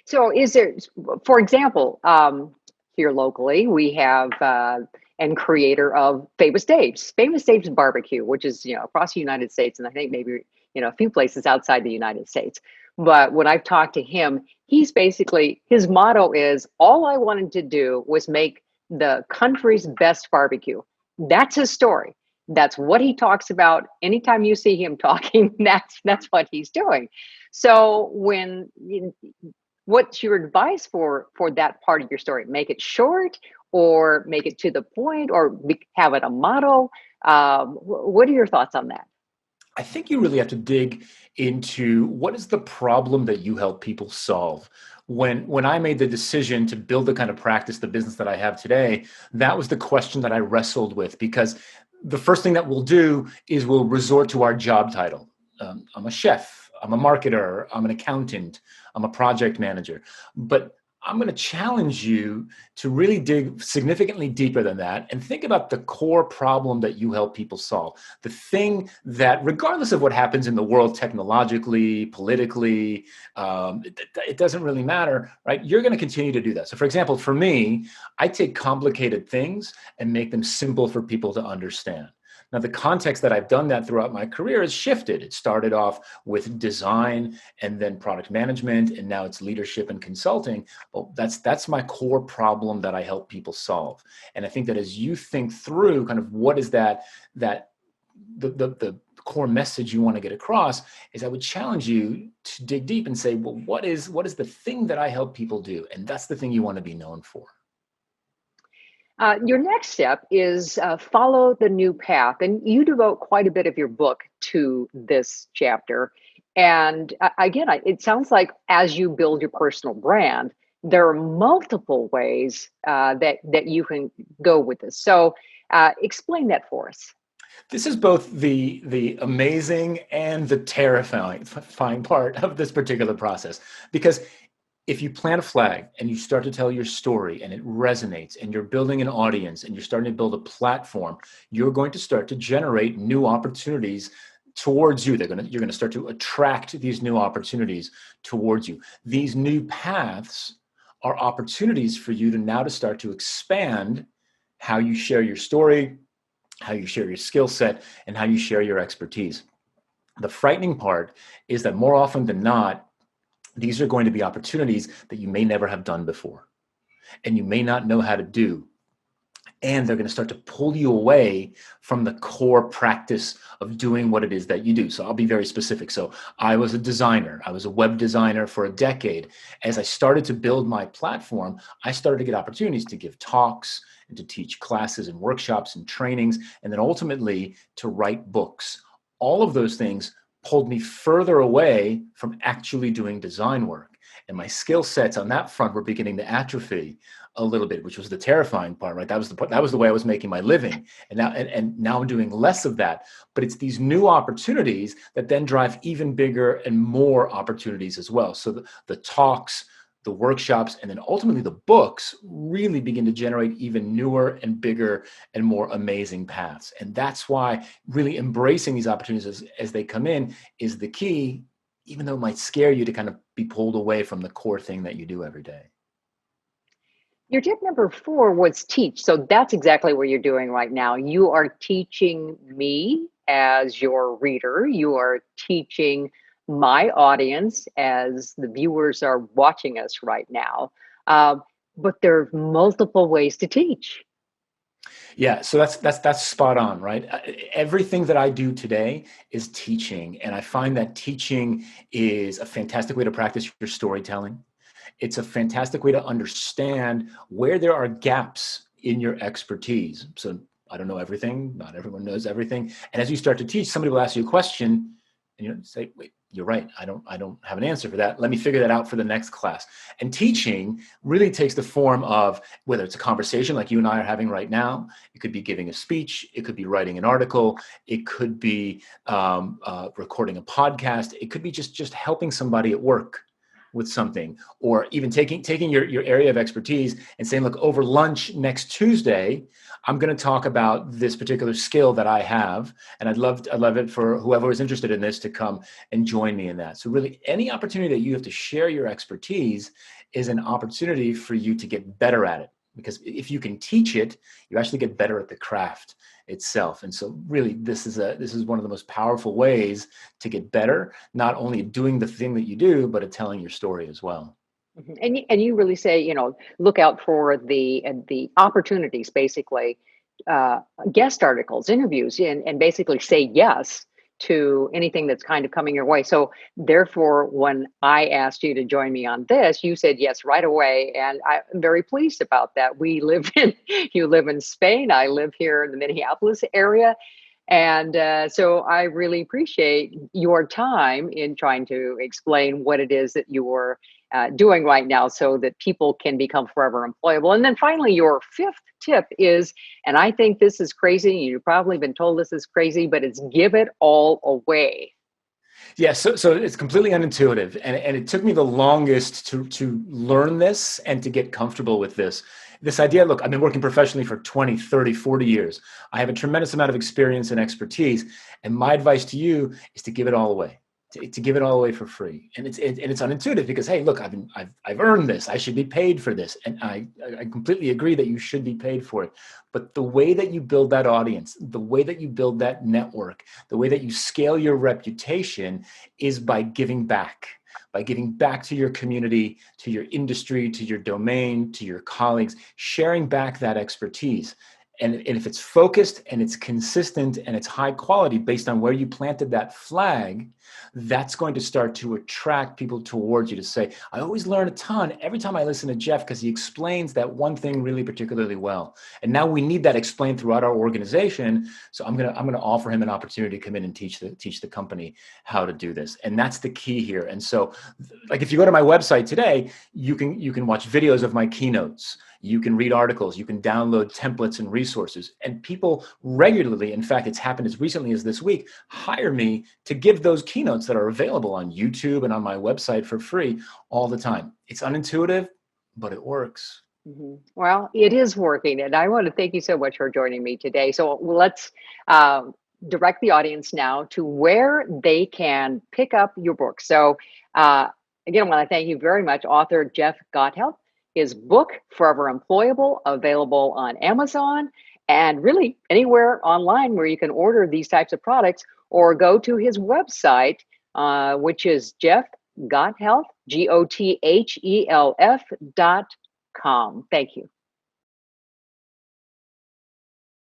So is there, for example, here locally, we have and creator of Famous Dave's Barbecue, which is, across the United States, and I think maybe, a few places outside the United States. But when I've talked to him, his motto is, all I wanted to do was make the country's best barbecue. That's his story. That's what he talks about. Anytime you see him talking, that's what he's doing. So what's your advice for that part of your story? Make it short, or make it to the point, or have it a motto. What are your thoughts on that? I think you really have to dig into what is the problem that you help people solve. When I made the decision to build the kind of practice, the business that I have today, that was the question that I wrestled with, because the first thing that we'll do is we'll resort to our job title. I'm a chef, I'm a marketer, I'm an accountant, I'm a project manager. But I'm going to challenge you to really dig significantly deeper than that and think about the core problem that you help people solve. The thing that, regardless of what happens in the world technologically, politically, it doesn't really matter, right? You're going to continue to do that. So, for example, for me, I take complicated things and make them simple for people to understand. Now, the context that I've done that throughout my career has shifted. It started off with design and then product management, and now it's leadership and consulting. Well, that's my core problem that I help people solve. And I think that as you think through kind of what is that the core message you want to get across, is I would challenge you to dig deep and say, well, what is the thing that I help people do? And that's the thing you want to be known for. Your next step is follow the new path, and you devote quite a bit of your book to this chapter. And again, it sounds like as you build your personal brand, there are multiple ways that you can go with this. So, explain that for us. This is both the amazing and the terrifying part of this particular process, because if you plant a flag and you start to tell your story and it resonates and you're building an audience and you're starting to build a platform, you're going to start to generate new opportunities towards you. You're going to start to attract these new opportunities towards you. These new paths are opportunities for you to start to expand how you share your story, how you share your skill set, and how you share your expertise. The frightening part is that more often than not, these are going to be opportunities that you may never have done before and you may not know how to do. And they're going to start to pull you away from the core practice of doing what it is that you do. So I'll be very specific. So I was a designer. I was a web designer for a decade. As I started to build my platform, I started to get opportunities to give talks and to teach classes and workshops and trainings, and then ultimately to write books. All of those things pulled me further away from actually doing design work. And my skill sets on that front were beginning to atrophy a little bit, which was the terrifying part, right? That was the way I was making my living. And now I'm doing less of that. But it's these new opportunities that then drive even bigger and more opportunities as well. So the talks, the workshops, and then ultimately the books really begin to generate even newer and bigger and more amazing paths. And that's why really embracing these opportunities as they come in is the key, even though it might scare you to kind of be pulled away from the core thing that you do every day. Your tip number 4 was teach. So that's exactly what you're doing right now. You are teaching me as your reader. You are teaching my audience as the viewers are watching us right now. Uh, but there are multiple ways to teach. Yeah, so that's spot on, right? Everything that I do today is teaching, and I find that teaching is a fantastic way to practice your storytelling. It's a fantastic way to understand where there are gaps in your expertise. So I don't know everything, not everyone knows everything. And as you start to teach, somebody will ask you a question and you say, wait, you're right. I don't have an answer for that. Let me figure that out for the next class. And teaching really takes the form of whether it's a conversation like you and I are having right now. It could be giving a speech. It could be writing an article. It could be recording a podcast. It could be just helping somebody at work with something, or even taking your area of expertise and saying, look, over lunch next Tuesday, I'm going to talk about this particular skill that I have, and I'd love it for whoever is interested in this to come and join me in that. So really, any opportunity that you have to share your expertise is an opportunity for you to get better at it. Because if you can teach it, you actually get better at the craft itself. And so really, this is one of the most powerful ways to get better, not only at doing the thing that you do, but at telling your story as well. Mhm. And you really say, look out for the opportunities, basically, uh, guest articles, interviews, and basically say yes to anything that's kind of coming your way. So therefore, when I asked you to join me on this, you said yes right away, and I'm very pleased about that. We live in You live in Spain, I live here in the Minneapolis area, and so I really appreciate your time in trying to explain what it is that you're doing right now so that people can become forever employable. And then finally, your fifth tip is, and I think this is crazy, you've probably been told this is crazy, but it's give it all away. Yeah, so it's completely unintuitive, and it took me the longest to learn this and to get comfortable with this idea. Look, I've been working professionally for 20, 30, 40 years. I have a tremendous amount of experience and expertise, and my advice to you is to give it all away. To give it all away for free, and it's unintuitive because, hey, look, I've earned this. I should be paid for this, and I completely agree that you should be paid for it. But the way that you build that audience, the way that you build that network, the way that you scale your reputation is by giving back to your community, to your industry, to your domain, to your colleagues, sharing back that expertise. And if it's focused and it's consistent and it's high quality based on where you planted that flag, that's going to start to attract people towards you to say, I always learn a ton every time I listen to Jeff because he explains that one thing really particularly well. And now we need that explained throughout our organization. So I'm gonna offer him an opportunity to come in and teach the company how to do this. And that's the key here. And so, like, if you go to my website today, you can watch videos of my keynotes. You can read articles, you can download templates and resources. And people regularly, in fact, it's happened as recently as this week, hire me to give those keynotes that are available on YouTube and on my website for free all the time. It's unintuitive, but it works. Well, it is working, and I want to thank you so much for joining me today. So let's direct the audience now to where they can pick up your book. So uh, again, I want to thank you very much, author Jeff Gothelf. His book, Forever Employable, available on Amazon and really anywhere online where you can order these types of products, or go to his website, which is Jeff Gothelf, Gothelf.com. Thank you.